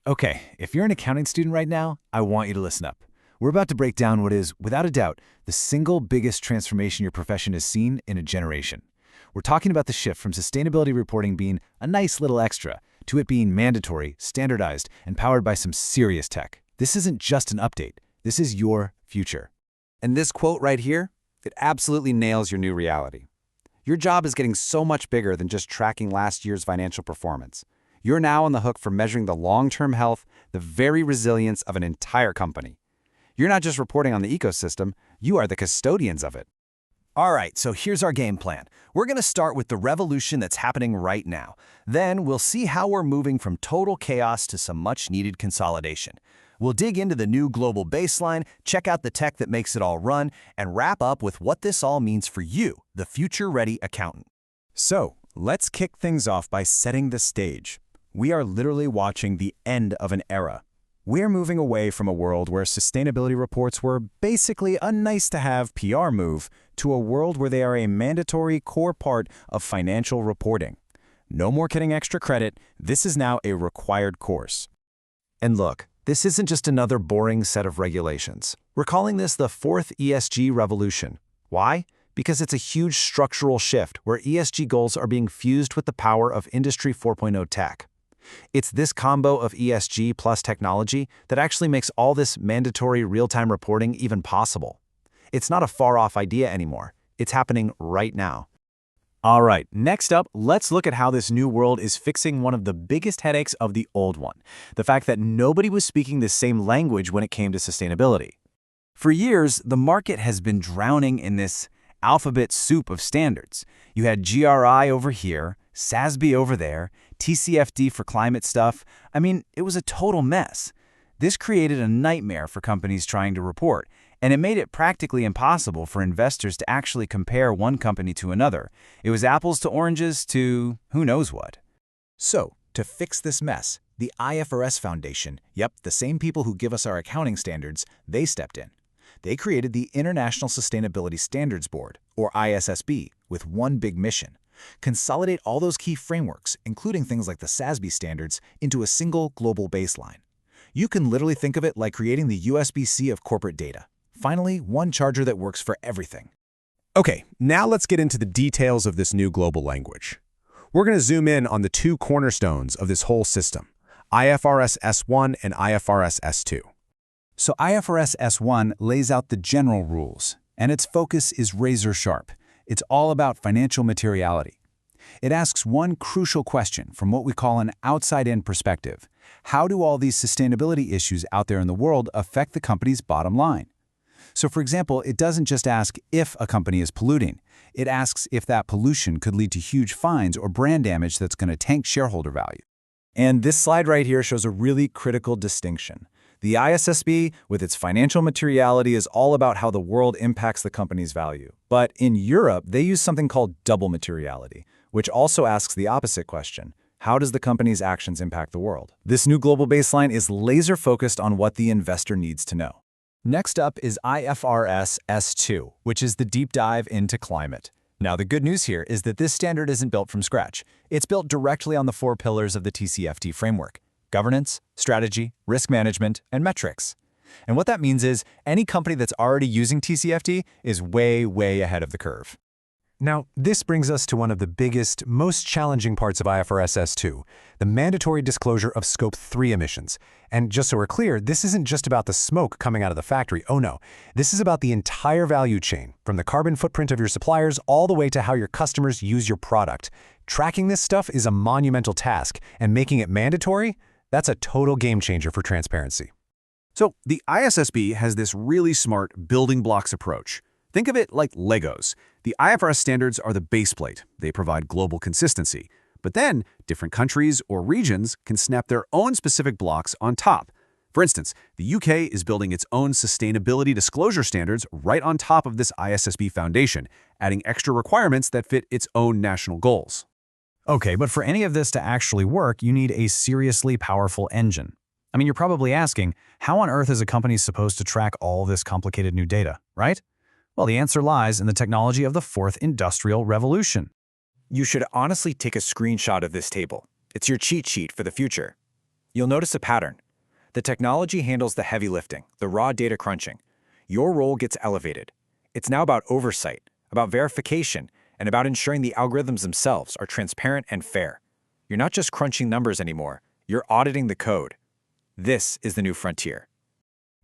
Okay, if you're an accounting student right now, I want you to listen up. We're about to break down what is, without a doubt, the single biggest transformation your profession has seen in a generation. We're talking about the shift from sustainability reporting being a nice little extra to it being mandatory, standardized, and powered by some serious tech. This isn't just an update. This is your future. And this quote right here, it absolutely nails your new reality. Your job is getting so much bigger than just tracking last year's financial performance. You're now on the hook for measuring the long-term health, the very resilience of an entire company. You're not just reporting on the ecosystem, you are the custodians of it. All right, so here's our game plan. We're going to start with the revolution that's happening right now. Then we'll see how we're moving from total chaos to some much-needed consolidation. We'll dig into the new global baseline, check out the tech that makes it all run, and wrap up with what this all means for you, the future-ready accountant. So, let's kick things off by setting the stage. We are literally watching the end of an era. We're moving away from a world where sustainability reports were basically a nice-to-have PR move to a world where they are a mandatory core part of financial reporting. No more getting extra credit. This is now a required course. And look, this isn't just another boring set of regulations. We're calling this the fourth ESG Revolution. Why? Because it's a huge structural shift where ESG goals are being fused with the power of Industry 4.0 tech. It's this combo of ESG plus technology that actually makes all this mandatory real-time reporting even possible. It's not a far-off idea anymore. It's happening right now. All right, next up, let's look at how this new world is fixing one of the biggest headaches of the old one, the fact that nobody was speaking the same language when it came to sustainability. For years, the market has been drowning in this alphabet soup of standards. You had GRI over here, SASB over there, TCFD for climate stuff. I mean, it was a total mess. This created a nightmare for companies trying to report, and it made it practically impossible for investors to actually compare one company to another. It was apples to oranges to who knows what. So, to fix this mess, the IFRS Foundation, yep, the same people who give us our accounting standards, they stepped in. They created the International Sustainability Standards Board, or ISSB, with one big mission: consolidate all those key frameworks, including things like the SASB standards, into a single global baseline. You can literally think of it like creating the USB-C of corporate data. Finally, one charger that works for everything. Okay, now let's get into the details of this new global language. We're going to zoom in on the two cornerstones of this whole system, IFRS S1 and IFRS S2. So IFRS S1 lays out the general rules, and its focus is razor sharp. It's all about financial materiality. It asks one crucial question from what we call an outside-in perspective. How do all these sustainability issues out there in the world affect the company's bottom line? So for example, it doesn't just ask if a company is polluting. It asks if that pollution could lead to huge fines or brand damage that's going to tank shareholder value. And this slide right here shows a really critical distinction. The ISSB, with its financial materiality, is all about how the world impacts the company's value. But in Europe, they use something called double materiality, which also asks the opposite question: how does the company's actions impact the world? This new global baseline is laser-focused on what the investor needs to know. Next up is IFRS S2, which is the deep dive into climate. Now, the good news here is that this standard isn't built from scratch. It's built directly on the four pillars of the TCFD framework: governance, strategy, risk management, and metrics. And what that means is any company that's already using TCFD is way ahead of the curve. Now, this brings us to one of the biggest, most challenging parts of IFRS S2, the mandatory disclosure of Scope 3 emissions. And just so we're clear, this isn't just about the smoke coming out of the factory. Oh no, this is about the entire value chain, from the carbon footprint of your suppliers all the way to how your customers use your product. Tracking this stuff is a monumental task, and making it mandatory, that's a total game changer for transparency. So the ISSB has this really smart building blocks approach. Think of it like Legos. The IFRS standards are the base plate. They provide global consistency. But then, different countries or regions can snap their own specific blocks on top. For instance, the UK is building its own sustainability disclosure standards right on top of this ISSB foundation, adding extra requirements that fit its own national goals. Okay, but for any of this to actually work, you need a seriously powerful engine. I mean, you're probably asking, how on earth is a company supposed to track all this complicated new data, right? Well, the answer lies in the technology of the fourth industrial revolution. You should honestly take a screenshot of this table. It's your cheat sheet for the future. You'll notice a pattern. The technology handles the heavy lifting, the raw data crunching. Your role gets elevated. It's now about oversight, about verification, and about ensuring the algorithms themselves are transparent and fair. You're not just crunching numbers anymore, you're auditing the code. This is the new frontier.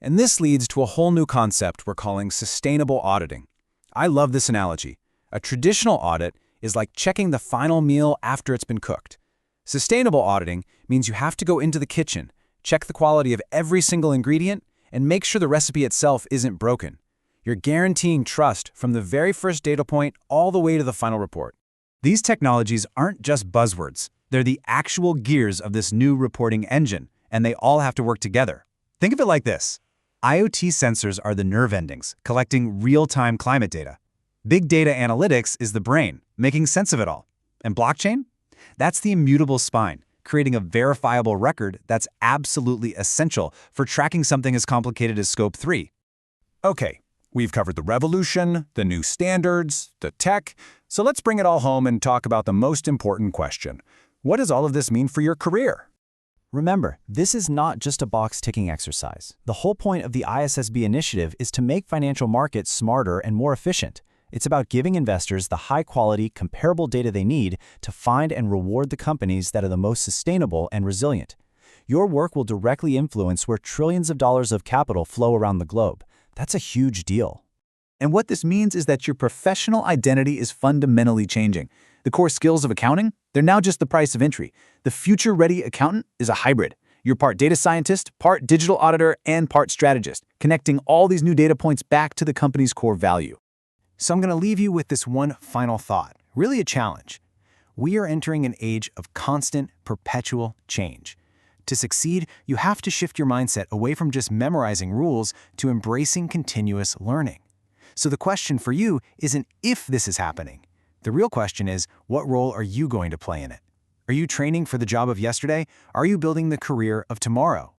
And this leads to a whole new concept we're calling sustainable auditing. I love this analogy. A traditional audit is like checking the final meal after it's been cooked. Sustainable auditing means you have to go into the kitchen, check the quality of every single ingredient, and make sure the recipe itself isn't broken. You're guaranteeing trust from the very first data point all the way to the final report. These technologies aren't just buzzwords. They're the actual gears of this new reporting engine, and they all have to work together. Think of it like this. IoT sensors are the nerve endings, collecting real-time climate data. Big data analytics is the brain, making sense of it all. And blockchain? That's the immutable spine, creating a verifiable record that's absolutely essential for tracking something as complicated as Scope 3. Okay, we've covered the revolution, the new standards, the tech, so let's bring it all home and talk about the most important question. What does all of this mean for your career? Remember, this is not just a box-ticking exercise. The whole point of the ISSB initiative is to make financial markets smarter and more efficient. It's about giving investors the high-quality, comparable data they need to find and reward the companies that are the most sustainable and resilient. Your work will directly influence where trillions of dollars of capital flow around the globe. That's a huge deal. And what this means is that your professional identity is fundamentally changing. The core skills of accounting, they're now just the price of entry. The future-ready accountant is a hybrid. You're part data scientist, part digital auditor, and part strategist, connecting all these new data points back to the company's core value. So I'm going to leave you with this one final thought, really a challenge. We are entering an age of constant, perpetual change. To succeed, you have to shift your mindset away from just memorizing rules to embracing continuous learning. So the question for you isn't if this is happening. The real question is, what role are you going to play in it? Are you training for the job of yesterday? Are you building the career of tomorrow?